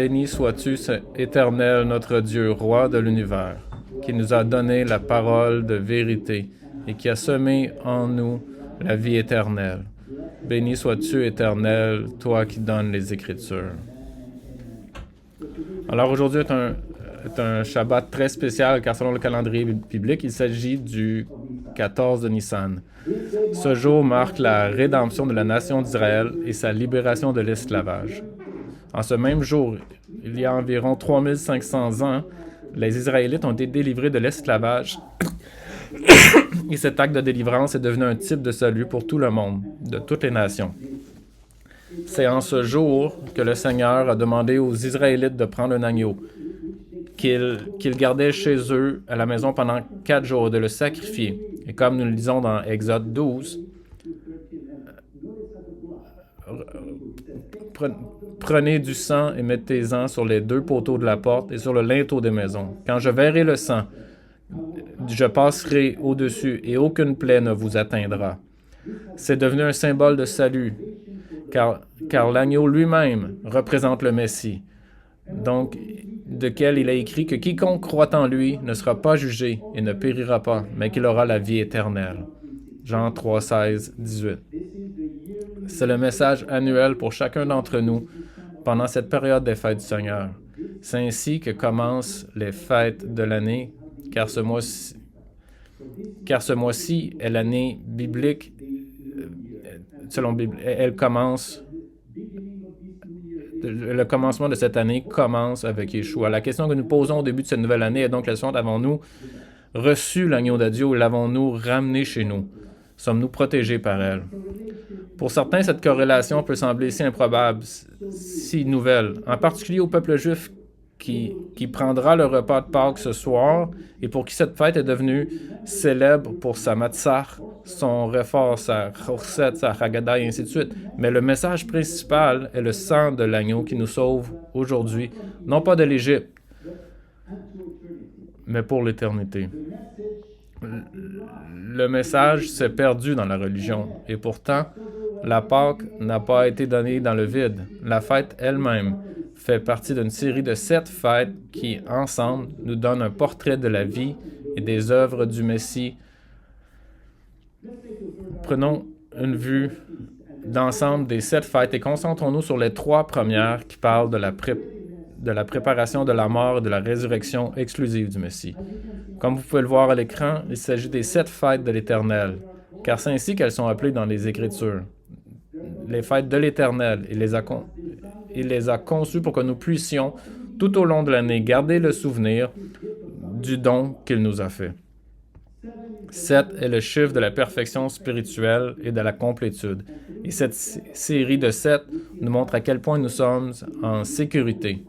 Béni sois-tu, Éternel, notre Dieu, roi de l'univers, qui nous a donné la parole de vérité et qui a semé en nous la vie éternelle. Béni sois-tu, Éternel, toi qui donnes les Écritures. Alors aujourd'hui est un Shabbat très spécial car selon le calendrier biblique, il s'agit du 14 de Nissan. Ce jour marque la rédemption de la nation d'Israël et sa libération de l'esclavage. En ce même jour, il y a environ 3500 ans, les Israélites ont été délivrés de l'esclavage et cet acte de délivrance est devenu un type de salut pour tout le monde, de toutes les nations. C'est en ce jour que le Seigneur a demandé aux Israélites de prendre un agneau qu'ils gardaient chez eux à la maison pendant 4 jours, de le sacrifier. Et comme nous le lisons dans Exode 12, prenez du sang et mettez-en sur les 2 poteaux de la porte et sur le linteau des maisons. Quand je verrai le sang, je passerai au-dessus et aucune plaie ne vous atteindra. C'est devenu un symbole de salut, car l'agneau lui-même représente le Messie, donc duquel il a écrit que quiconque croit en lui ne sera pas jugé et ne périra pas, mais qu'il aura la vie éternelle. Jean 3, 16, 18. C'est le message annuel pour chacun d'entre nous pendant cette période des fêtes du Seigneur. C'est ainsi que commencent les fêtes de l'année, car ce mois-ci est l'année biblique. Selon Bible, le commencement de cette année commence avec Yeshua. La question que nous posons au début de cette nouvelle année est donc la suivante: avons-nous reçu l'agneau de Dieu ou l'avons-nous ramené chez nous? Sommes-nous protégés par elle? Pour certains, cette corrélation peut sembler si improbable, si nouvelle, en particulier au peuple juif qui prendra le repas de Pâques ce soir et pour qui cette fête est devenue célèbre pour sa matzah, son refor, sa chorset, sa haggadah et ainsi de suite. Mais le message principal est le sang de l'agneau qui nous sauve aujourd'hui, non pas de l'Égypte, mais pour l'éternité. Le message s'est perdu dans la religion et pourtant, la Pâque n'a pas été donnée dans le vide. La fête elle-même fait partie d'une série de 7 fêtes qui, ensemble, nous donnent un portrait de la vie et des œuvres du Messie. Prenons une vue d'ensemble des 7 fêtes et concentrons-nous sur les 3 premières qui parlent de la préparation de la mort et de la résurrection exclusive du Messie. Comme vous pouvez le voir à l'écran, il s'agit des 7 fêtes de l'Éternel, car c'est ainsi qu'elles sont appelées dans les Écritures. Les fêtes de l'Éternel, il les a conçues pour que nous puissions, tout au long de l'année, garder le souvenir du don qu'il nous a fait. 7 est le chiffre de la perfection spirituelle et de la complétude. Et cette série de 7 nous montre à quel point nous sommes en sécurité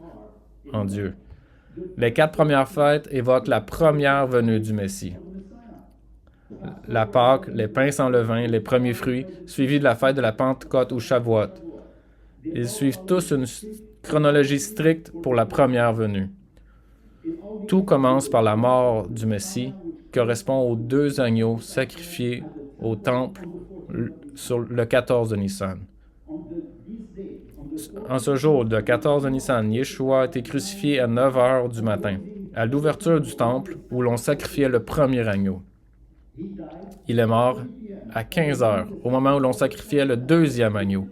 en Dieu. Les 4 premières fêtes évoquent la première venue du Messie. La Pâque, les pains sans levain, les premiers fruits, suivis de la fête de la Pentecôte ou Shavuot. Ils suivent tous une chronologie stricte pour la première venue. Tout commence par la mort du Messie, qui correspond aux 2 agneaux sacrifiés au temple sur le 14 de Nissan. En ce jour de 14 de Nissan, Yeshua a été crucifié à 9 heures du matin, à l'ouverture du temple où l'on sacrifiait le premier agneau. Il est mort à 15 heures, au moment où l'on sacrifiait le 2e agneau,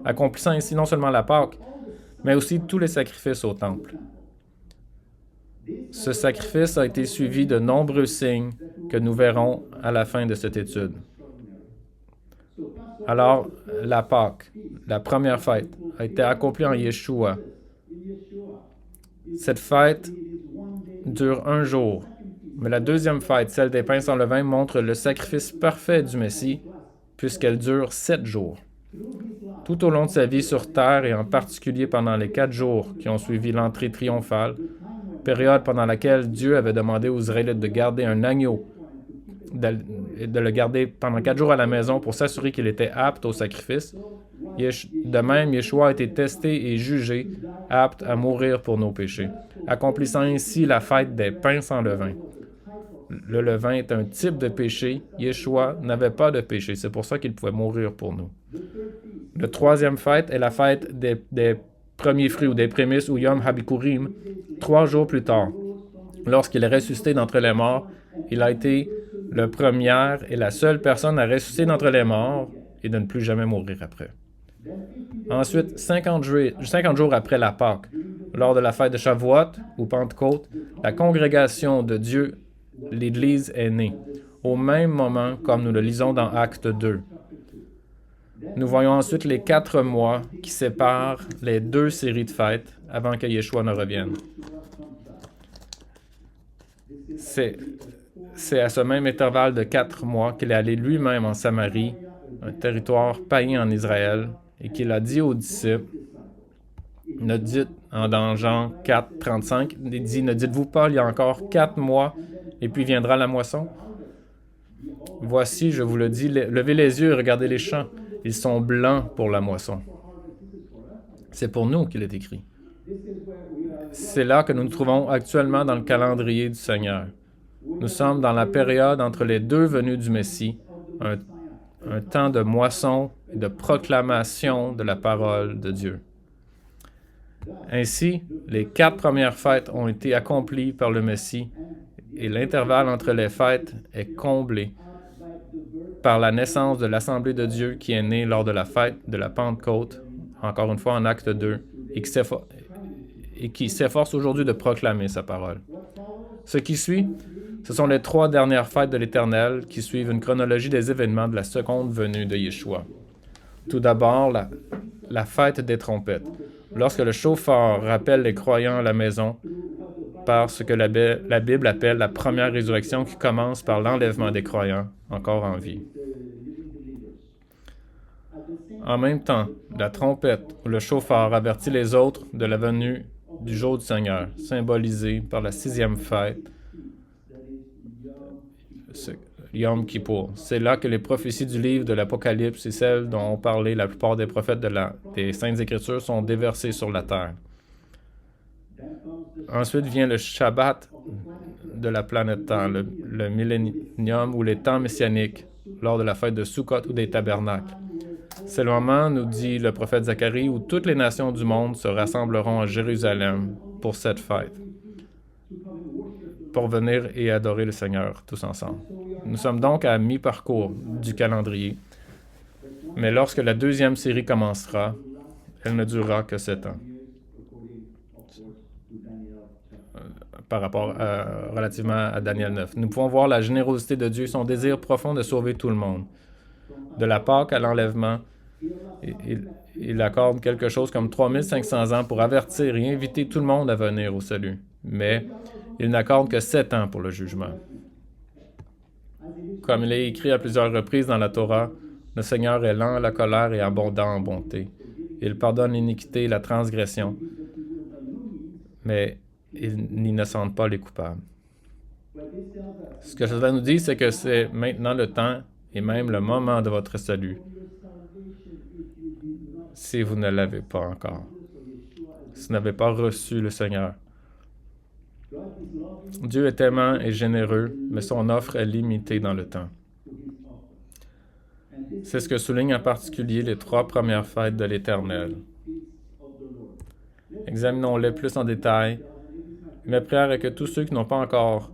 accomplissant ainsi non seulement la Pâque, mais aussi tous les sacrifices au temple. Ce sacrifice a été suivi de nombreux signes que nous verrons à la fin de cette étude. Alors, la Pâque, la première fête, a été accomplie en Yeshua. Cette fête dure 1 jour, mais la 2e fête, celle des pains sans levain, montre le sacrifice parfait du Messie, puisqu'elle dure 7 jours. Tout au long de sa vie sur terre, et en particulier pendant les 4 jours qui ont suivi l'entrée triomphale, période pendant laquelle Dieu avait demandé aux Israélites de garder un agneau, de le garder pendant 4 jours à la maison pour s'assurer qu'il était apte au sacrifice. De même, Yeshua a été testé et jugé, apte à mourir pour nos péchés, accomplissant ainsi la fête des pains sans levain. Le levain est un type de péché. Yeshua n'avait pas de péché. C'est pour ça qu'il pouvait mourir pour nous. La 3e fête est la fête des premiers fruits ou des prémices ou Yom Habikurim, 3 jours plus tard. Lorsqu'il est ressuscité d'entre les morts, il a été la première et la seule personne à ressusciter d'entre les morts et de ne plus jamais mourir après. Ensuite, 50 jours après la Pâque, lors de la fête de Shavuot ou Pentecôte, la congrégation de Dieu, l'Église, est née, au même moment comme nous le lisons dans Acte 2. Nous voyons ensuite les 4 mois qui séparent les 2 séries de fêtes avant que Yeshua ne revienne. C'est à ce même intervalle de 4 mois qu'il est allé lui-même en Samarie, un territoire païen en Israël, et qu'il a dit aux disciples, dans Jean 4, 35, il dit, « Ne dites-vous pas, il y a encore 4 mois, et puis viendra la moisson? Voici, je vous le dis, levez les yeux et regardez les champs. Ils sont blancs pour la moisson. » C'est pour nous qu'il est écrit. C'est là que nous nous trouvons actuellement dans le calendrier du Seigneur. Nous sommes dans la période entre les 2 venues du Messie, un temps de moisson et de proclamation de la parole de Dieu. Ainsi, les 4 premières fêtes ont été accomplies par le Messie et l'intervalle entre les fêtes est comblé par la naissance de l'Assemblée de Dieu qui est née lors de la fête de la Pentecôte, encore une fois en Acte 2, et qui s'efforce aujourd'hui de proclamer sa parole. Ce qui suit, ce sont les 3 dernières fêtes de l'Éternel qui suivent une chronologie des événements de la seconde venue de Yeshua. Tout d'abord, la fête des trompettes, lorsque le chauffard rappelle les croyants à la maison par ce que la Bible appelle la première résurrection qui commence par l'enlèvement des croyants encore en vie. En même temps, la trompette ou le chauffard avertit les autres de la venue du jour du Seigneur, symbolisé par la 6e fête, Yom Kippour. C'est là que les prophéties du livre de l'Apocalypse et celles dont ont parlé la plupart des prophètes des Saintes Écritures sont déversées sur la terre. Ensuite vient le Shabbat de la planète Terre, le millénium ou les temps messianiques, lors de la fête de Sukkot ou des tabernacles. C'est le moment, nous dit le prophète Zacharie, où toutes les nations du monde se rassembleront à Jérusalem pour cette fête, pour venir et adorer le Seigneur tous ensemble. Nous sommes donc à mi-parcours du calendrier, mais lorsque la 2e série commencera, elle ne durera que 7 ans. Par rapport relativement à Daniel 9. Nous pouvons voir la générosité de Dieu, son désir profond de sauver tout le monde. De la Pâque à l'enlèvement, il accorde quelque chose comme 3500 ans pour avertir et inviter tout le monde à venir au salut. Mais il n'accorde que 7 ans pour le jugement. Comme il est écrit à plusieurs reprises dans la Torah, le Seigneur est lent à la colère et abondant en bonté. Il pardonne l'iniquité et la transgression, mais il n'innocente pas les coupables. Ce que cela nous dit, c'est que c'est maintenant le temps et même le moment de votre salut, si vous ne l'avez pas encore, si vous n'avez pas reçu le Seigneur. Dieu est aimant et généreux, mais son offre est limitée dans le temps. C'est ce que soulignent en particulier les 3 premières fêtes de l'Éternel. Examinons-les plus en détail. Mes prières est que tous ceux qui n'ont pas encore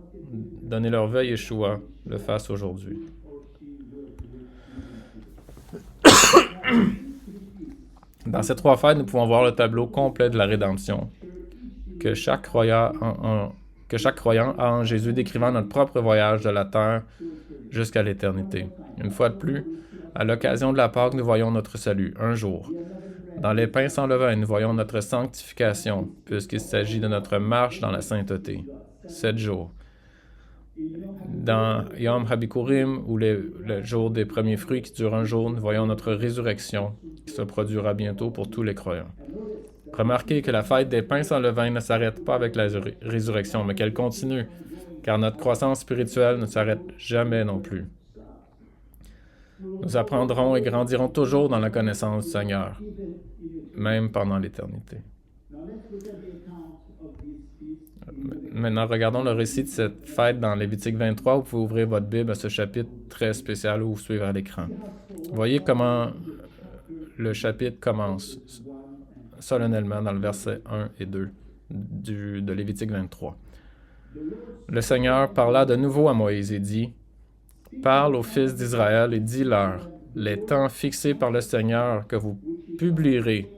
donné leur vœu à Yeshua le fassent aujourd'hui. Dans ces 3 fêtes, nous pouvons voir le tableau complet de la rédemption que chaque croyant a en Jésus, décrivant notre propre voyage de la terre jusqu'à l'éternité. Une fois de plus, à l'occasion de la Pâque, nous voyons notre salut, un jour. Dans les pains sans levain, nous voyons notre sanctification, puisqu'il s'agit de notre marche dans la sainteté, 7 jours. Dans Yom Habikurim, ou le jour des premiers fruits qui dure un jour, nous voyons notre résurrection, qui se produira bientôt pour tous les croyants. Remarquez que la fête des pains sans levain ne s'arrête pas avec la résurrection, mais qu'elle continue, car notre croissance spirituelle ne s'arrête jamais non plus. Nous apprendrons et grandirons toujours dans la connaissance du Seigneur, même pendant l'éternité. Maintenant, regardons le récit de cette fête dans Lévitique 23. Vous pouvez ouvrir votre Bible à ce chapitre très spécial ou suivre à l'écran. Voyez comment le chapitre commence. solennellement dans le verset 1 et 2 de Lévitique 23. Le Seigneur parla de nouveau à Moïse et dit, « Parle aux fils d'Israël et dis-leur, les temps fixés par le Seigneur que vous publierez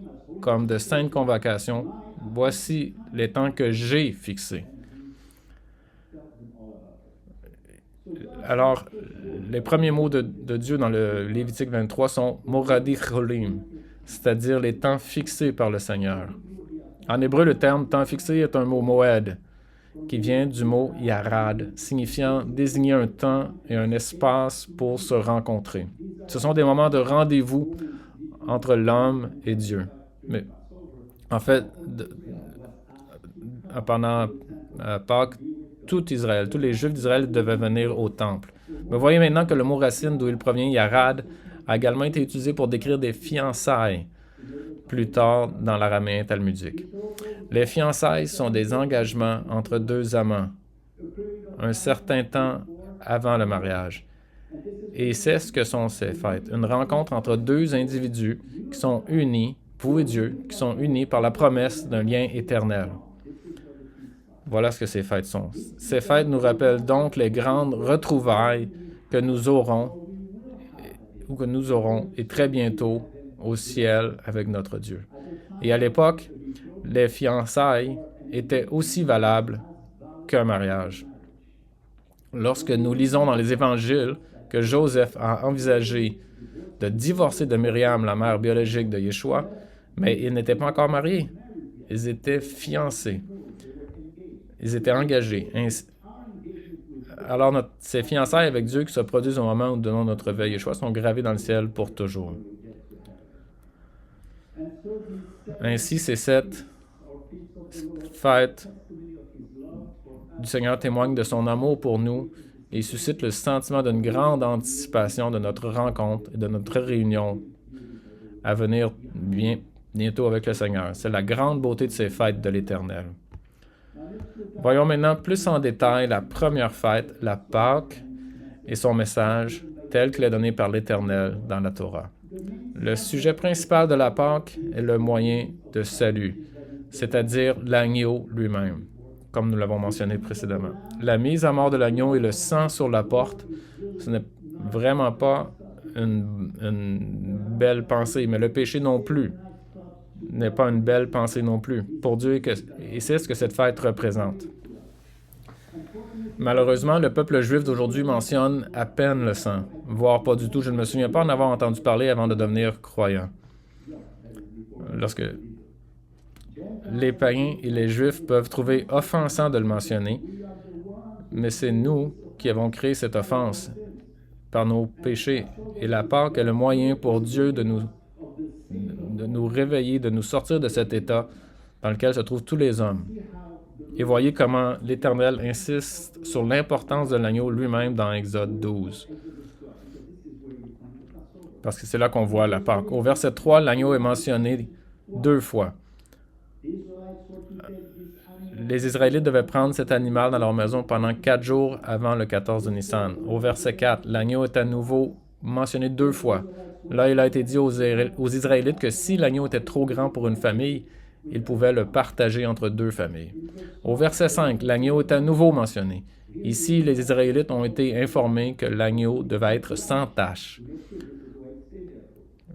comme de saintes convocations, voici les temps que j'ai fixés. » Alors, les premiers mots de Dieu dans le Lévitique 23 sont « Moradi cholim », c'est-à-dire les temps fixés par le Seigneur. En hébreu, le terme « temps fixé » est un mot « moed », qui vient du mot « yarad », signifiant désigner un temps et un espace pour se rencontrer. Ce sont des moments de rendez-vous entre l'homme et Dieu. Mais en fait, pendant Pâques, tout Israël, tous les Juifs d'Israël devaient venir au temple. Mais voyez maintenant que le mot racine d'où il provient, yarad, a également été utilisé pour décrire des fiançailles plus tard dans l'araméen talmudique. Les fiançailles sont des engagements entre deux amants, un certain temps avant le mariage. Et c'est ce que sont ces fêtes, une rencontre entre deux individus qui sont unis, vous et Dieu, qui sont unis par la promesse d'un lien éternel. Voilà ce que ces fêtes sont. Ces fêtes nous rappellent donc les grandes retrouvailles que nous aurons et très bientôt au ciel avec notre Dieu. Et à l'époque, les fiançailles étaient aussi valables qu'un mariage. Lorsque nous lisons dans les évangiles que Joseph a envisagé de divorcer de Myriam, la mère biologique de Yeshua, mais ils n'étaient pas encore mariés. Ils étaient fiancés. Ils étaient engagés. Alors, ces fiançailles avec Dieu qui se produisent au moment où nous donnons notre veille Yeshua sont gravées dans le ciel pour toujours. Ainsi, ces 7 fêtes du Seigneur témoignent de son amour pour nous et suscitent le sentiment d'une grande anticipation de notre rencontre et de notre réunion à venir bientôt avec le Seigneur. C'est la grande beauté de ces fêtes de l'Éternel. Voyons maintenant plus en détail la première fête, la Pâque, et son message tel qu'il est donné par l'Éternel dans la Torah. Le sujet principal de la Pâque est le moyen de salut, c'est-à-dire l'agneau lui-même, comme nous l'avons mentionné précédemment. La mise à mort de l'agneau et le sang sur la porte, ce n'est vraiment pas une belle pensée, mais le péché non plus n'est pas une belle pensée non plus pour Dieu, et c'est ce que cette fête représente. Malheureusement, le peuple juif d'aujourd'hui mentionne à peine le sang, voire pas du tout. Je ne me souviens pas en avoir entendu parler avant de devenir croyant. Lorsque les païens et les juifs peuvent trouver offensant de le mentionner, mais c'est nous qui avons créé cette offense par nos péchés. Et la Pâque est le moyen pour Dieu de nous réveiller, de nous sortir de cet état dans lequel se trouvent tous les hommes. Et voyez comment l'Éternel insiste sur l'importance de l'agneau lui-même dans Exode 12. Parce que c'est là qu'on voit la Pâque. Au verset 3, l'agneau est mentionné 2 fois. Les Israélites devaient prendre cet animal dans leur maison pendant 4 jours avant le 14 de Nissan. Au verset 4, l'agneau est à nouveau mentionné 2 fois. Là, il a été dit aux Israélites que si l'agneau était trop grand pour une famille, ils pouvaient le partager entre 2 familles. Au verset 5, l'agneau est à nouveau mentionné. Ici, les Israélites ont été informés que l'agneau devait être sans tache.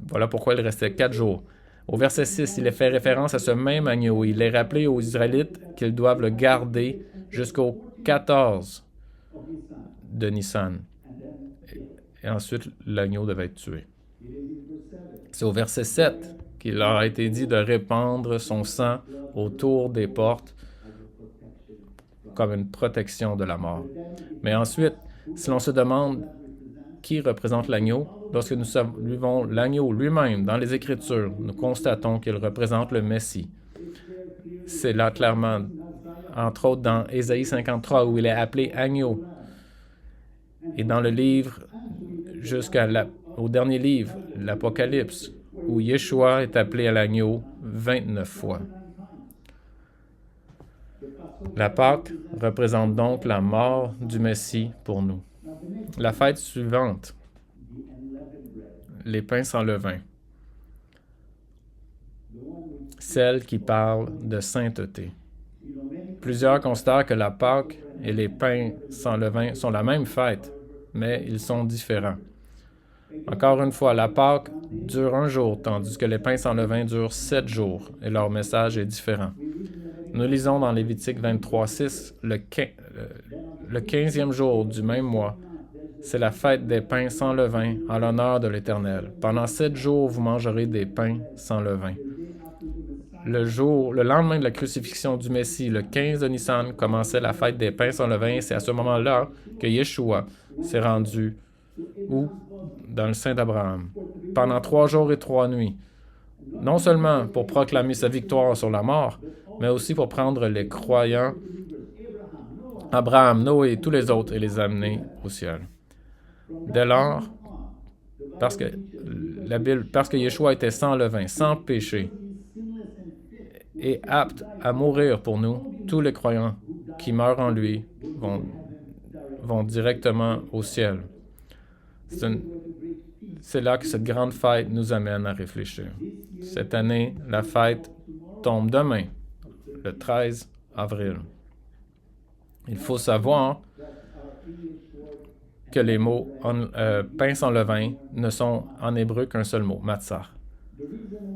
Voilà pourquoi il restait 4 jours. Au verset 6, il est fait référence à ce même agneau. Il est rappelé aux Israélites qu'ils doivent le garder jusqu'au 14 de Nissan. Et ensuite, l'agneau devait être tué. C'est au verset 7 qu'il leur a été dit de répandre son sang autour des portes comme une protection de la mort. Mais ensuite, si l'on se demande qui représente l'agneau, lorsque nous suivons l'agneau lui-même dans les Écritures, nous constatons qu'il représente le Messie. C'est là clairement, entre autres dans Ésaïe 53, où il est appelé agneau. Et dans le livre, jusqu'au dernier livre, l'Apocalypse, où Yeshua est appelé à l'agneau 29 fois. La Pâque représente donc la mort du Messie pour nous. La fête suivante, les pains sans levain. celle qui parle de sainteté. Plusieurs considèrent que la Pâque et les pains sans levain sont la même fête, mais ils sont différents. Encore une fois, la Pâque dure un jour, tandis que les pains sans levain durent 7 jours, et leur message est différent. Nous lisons dans Lévitique 23:6, le 15e jour du même mois, c'est la fête des pains sans levain en l'honneur de l'Éternel. Pendant 7 jours, vous mangerez des pains sans levain. Le lendemain de la crucifixion du Messie, le 15 de Nissan, commençait la fête des pains sans levain, et c'est à ce moment-là que Yeshua s'est rendu dans le sein d'Abraham, pendant 3 jours et 3 nuits, non seulement pour proclamer sa victoire sur la mort, mais aussi pour prendre les croyants, Abraham, Noé et tous les autres, et les amener au ciel. Dès lors, parce que Yeshua était sans levain, sans péché, et apte à mourir pour nous, tous les croyants qui meurent en lui vont directement au ciel. C'est là que cette grande fête nous amène à réfléchir. Cette année, la fête tombe demain, le 13 avril. Il faut savoir que les mots pain sans levain ne sont en hébreu qu'un seul mot, matzah.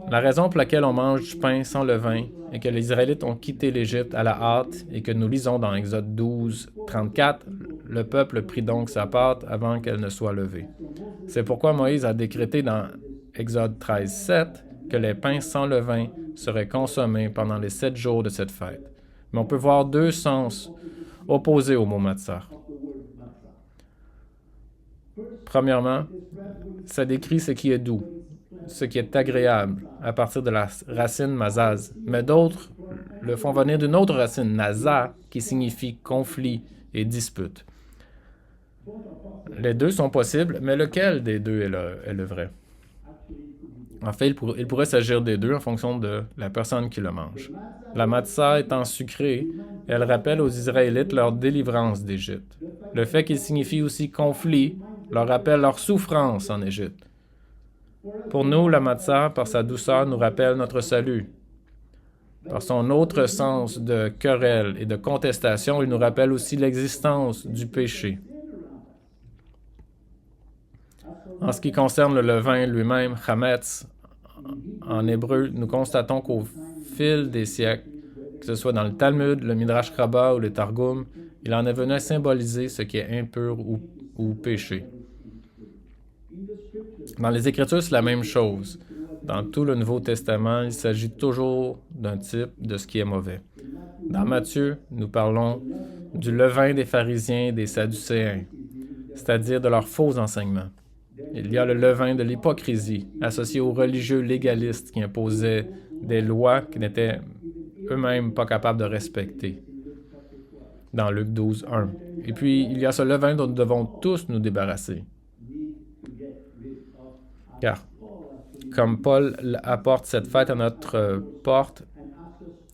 La raison pour laquelle on mange du pain sans levain est que les Israélites ont quitté l'Égypte à la hâte et que nous lisons dans Exode 12:34, le peuple prit donc sa pâte avant qu'elle ne soit levée. C'est pourquoi Moïse a décrété dans Exode 13:7 que les pains sans levain seraient consommés pendant les 7 jours de cette fête. Mais on peut voir 2 sens opposés au mot matzah. Premièrement, ça décrit ce qui est doux, ce qui est agréable, à partir de la racine mazaz. Mais d'autres le font venir d'une autre racine, naza, qui signifie conflit et dispute. Les deux sont possibles, mais lequel des deux est le vrai? En fait, il pourrait s'agir des deux en fonction de la personne qui le mange. La matzah étant sucrée, elle rappelle aux Israélites leur délivrance d'Égypte. Le fait qu'il signifie aussi conflit leur rappelle leur souffrance en Égypte. Pour nous, la matzah, par sa douceur, nous rappelle notre salut. Par son autre sens de querelle et de contestation, il nous rappelle aussi l'existence du péché. En ce qui concerne le levain lui-même, chametz, en hébreu, nous constatons qu'au fil des siècles, que ce soit dans le Talmud, le Midrash Rabbah ou le Targum, il en est venu à symboliser ce qui est impur ou péché. Dans les Écritures, c'est la même chose. Dans tout le Nouveau Testament, il s'agit toujours d'un type de ce qui est mauvais. Dans Matthieu, nous parlons du levain des pharisiens et des sadducéens, c'est-à-dire de leurs faux enseignements. Il y a le levain de l'hypocrisie, associé aux religieux légalistes qui imposaient des lois qu'ils n'étaient eux-mêmes pas capables de respecter, dans Luc 12:1. Et puis, il y a ce levain dont nous devons tous nous débarrasser. Car, comme Paul apporte cette fête à notre porte,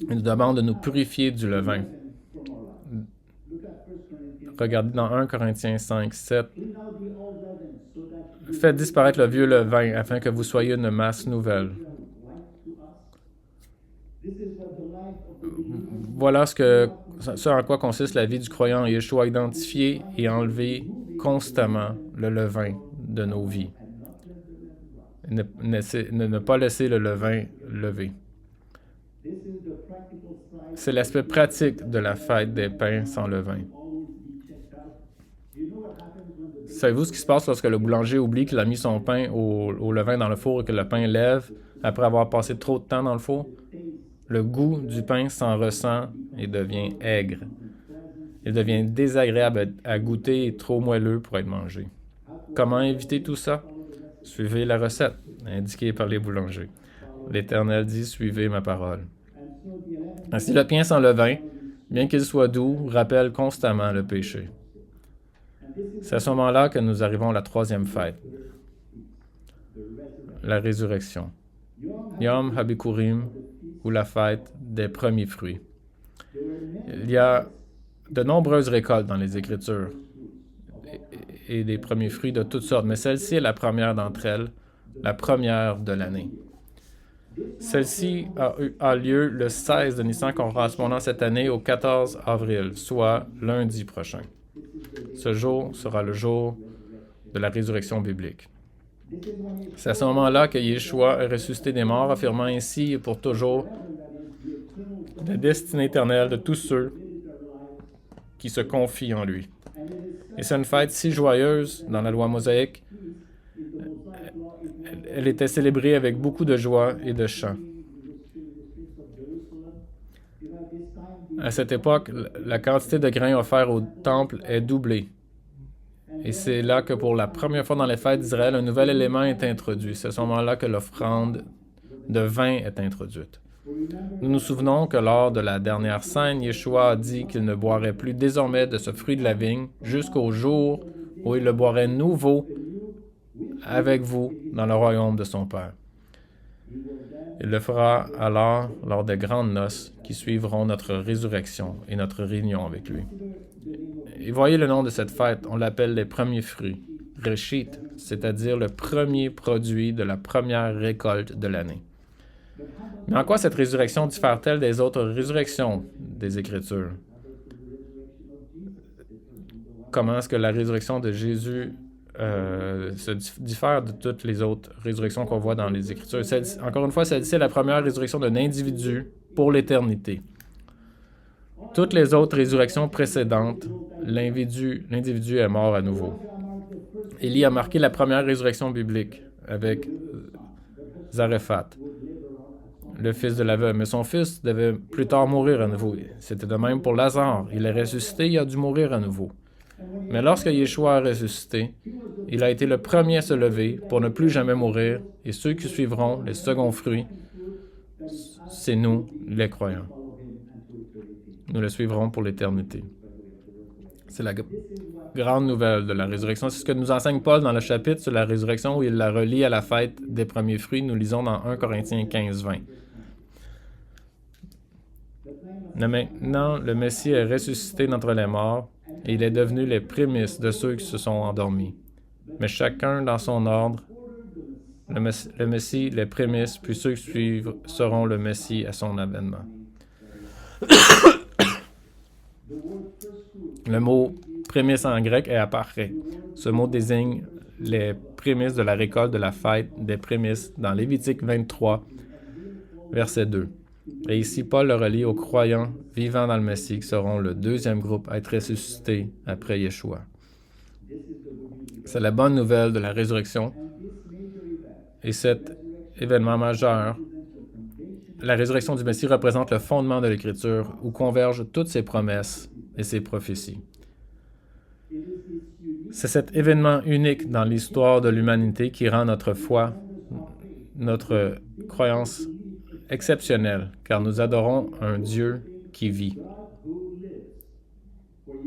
il nous demande de nous purifier du levain. Regardez dans 1 Corinthiens 5:7. Faites disparaître le vieux levain afin que vous soyez une masse nouvelle. Voilà ce en quoi consiste la vie du croyant. Yeshua, identifier et enlever constamment le levain de nos vies. Ne pas laisser le levain lever. C'est l'aspect pratique de la fête des pains sans levain. Savez-vous ce qui se passe lorsque le boulanger oublie qu'il a mis son pain au levain dans le four et que le pain lève après avoir passé trop de temps dans le four? Le goût du pain s'en ressent et devient aigre. Il devient désagréable à goûter et trop moelleux pour être mangé. Comment éviter tout ça? Suivez la recette indiquée par les boulangers. L'Éternel dit, suivez ma parole. Ainsi, le pain sans levain, bien qu'il soit doux, rappelle constamment le péché. C'est à ce moment-là que nous arrivons à la troisième fête, la résurrection. Yom HaBikurim, ou la fête des premiers fruits. Il y a de nombreuses récoltes dans les Écritures et des premiers fruits de toutes sortes, mais celle-ci est la première d'entre elles, la première de l'année. Celle-ci a lieu le 16 de Nissan correspondant cette année au 14 avril, soit lundi prochain. Ce jour sera le jour de la résurrection biblique. C'est à ce moment-là que Yeshua est ressuscité des morts, affirmant ainsi et pour toujours la destinée éternelle de tous ceux qui se confient en lui. Et c'est une fête si joyeuse dans la loi mosaïque. Elle était célébrée avec beaucoup de joie et de chants. À cette époque, la quantité de grains offerts au temple est doublée. Et c'est là que pour la première fois dans les fêtes d'Israël, un nouvel élément est introduit. C'est à ce moment-là que l'offrande de vin est introduite. Nous nous souvenons que lors de la dernière scène, Yeshua a dit qu'il ne boirait plus désormais de ce fruit de la vigne jusqu'au jour où il le boirait nouveau avec vous dans le royaume de son Père. Il le fera alors lors des grandes noces qui suivront notre résurrection et notre réunion avec lui. Et voyez le nom de cette fête, on l'appelle les premiers fruits, Reshit, c'est-à-dire le premier produit de la première récolte de l'année. Mais en quoi cette résurrection diffère-t-elle des autres résurrections des Écritures? Comment est-ce que la résurrection de Jésus se diffère de toutes les autres résurrections qu'on voit dans les Écritures? Encore une fois, celle-ci est la première résurrection d'un individu pour l'éternité. Toutes les autres résurrections précédentes, l'individu est mort à nouveau. Élie a marqué la première résurrection biblique avec Zarephath, le fils de la veuve. Mais son fils devait plus tard mourir à nouveau. C'était de même pour Lazare. Il est ressuscité, il a dû mourir à nouveau. Mais lorsque Yeshua a ressuscité, il a été le premier à se lever pour ne plus jamais mourir, et ceux qui suivront, les seconds fruits, c'est nous, les croyants. Nous le suivrons pour l'éternité. C'est la grande nouvelle de la résurrection. C'est ce que nous enseigne Paul dans le chapitre sur la résurrection où il la relie à la fête des premiers fruits. Nous lisons dans 1 Corinthiens 15-20. Maintenant, le Messie est ressuscité d'entre les morts et il est devenu les prémices de ceux qui se sont endormis. Mais chacun dans son ordre, le Messie, les prémices, puis ceux qui suivent seront le Messie à son avènement. Le mot prémisse en grec est aparché. Ce mot désigne les prémices de la récolte de la fête des prémices dans Lévitique 23, verset 2. Et ici, Paul le relie aux croyants vivant dans le Messie qui seront le deuxième groupe à être ressuscité après Yeshua. C'est la bonne nouvelle de la résurrection. Et cet événement majeur, la résurrection du Messie représente le fondement de l'Écriture où convergent toutes ses promesses et ses prophéties. C'est cet événement unique dans l'histoire de l'humanité qui rend notre foi, notre croyance exceptionnelle, car nous adorons un Dieu qui vit,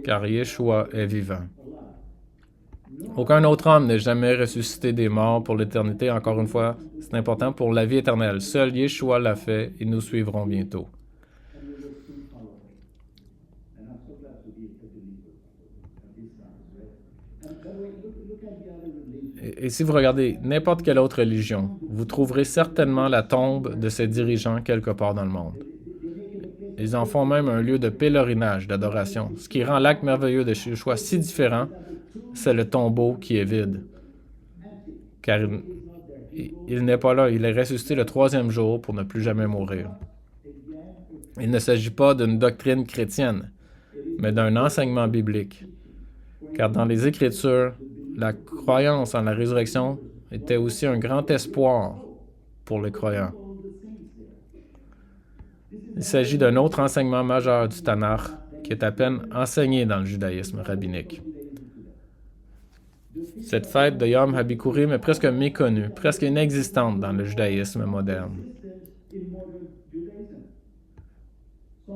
car Yeshua est vivant. Aucun autre homme n'est jamais ressuscité des morts pour l'éternité. Encore une fois, c'est important pour la vie éternelle. Seul Yeshua l'a fait et nous suivrons bientôt. Et si vous regardez n'importe quelle autre religion, vous trouverez certainement la tombe de ses dirigeants quelque part dans le monde. Ils en font même un lieu de pèlerinage, d'adoration. Ce qui rend l'acte merveilleux de Yeshua si différent, c'est le tombeau qui est vide. Car il n'est pas là, il est ressuscité le troisième jour pour ne plus jamais mourir. Il ne s'agit pas d'une doctrine chrétienne, mais d'un enseignement biblique. Car dans les Écritures, la croyance en la résurrection était aussi un grand espoir pour les croyants. Il s'agit d'un autre enseignement majeur du Tanakh qui est à peine enseigné dans le judaïsme rabbinique. Cette fête de Yom HaBikurim est presque méconnue, presque inexistante dans le judaïsme moderne.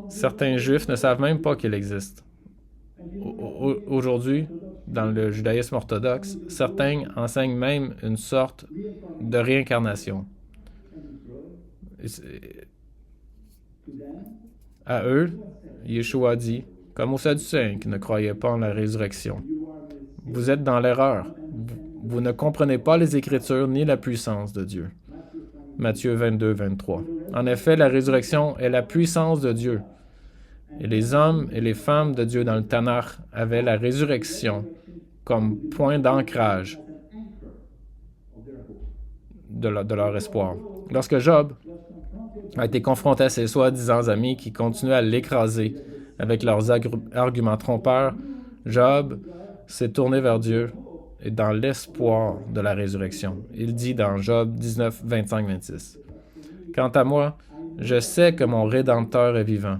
Certains Juifs ne savent même pas qu'il existe. Aujourd'hui, dans le judaïsme orthodoxe, certains enseignent même une sorte de réincarnation. À eux, Yeshua dit, comme aux Sadducéens qui ne croyaient pas en la résurrection, « Vous êtes dans l'erreur. Vous ne comprenez pas les Écritures ni la puissance de Dieu. » Matthieu 22, 23. En effet, la résurrection est la puissance de Dieu. Et les hommes et les femmes de Dieu dans le Tanakh avaient la résurrection comme point d'ancrage de leur espoir. Lorsque Job a été confronté à ses soi-disant amis qui continuaient à l'écraser avec leurs arguments trompeurs, Job s'est tourné vers Dieu et dans l'espoir de la résurrection. Il dit dans Job 19, 25, 26. « Quant à moi, je sais que mon Rédempteur est vivant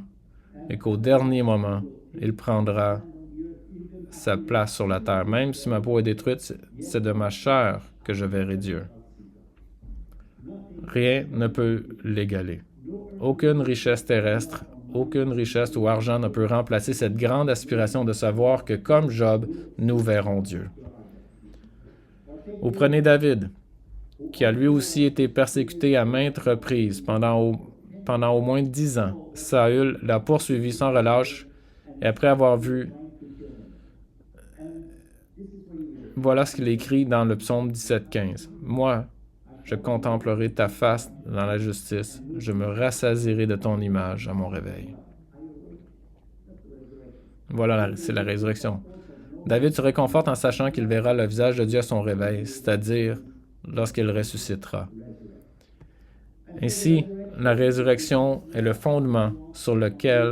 et qu'au dernier moment, il prendra sa place sur la terre. Même si ma peau est détruite, c'est de ma chair que je verrai Dieu. Rien ne peut l'égaler. Aucune richesse terrestre, aucune richesse ou argent ne peut remplacer cette grande aspiration de savoir que, comme Job, nous verrons Dieu. Ou prenez David, qui a lui aussi été persécuté à maintes reprises pendant au moins 10 ans. Saül l'a poursuivi sans relâche et après avoir vu, voilà ce qu'il écrit dans le psaume 17,15. « Moi, je contemplerai ta face dans la justice, je me rassasierai de ton image à mon réveil. » Voilà, c'est la résurrection. David se réconforte en sachant qu'il verra le visage de Dieu à son réveil, c'est-à-dire lorsqu'il ressuscitera. Ainsi, la résurrection est le fondement sur lequel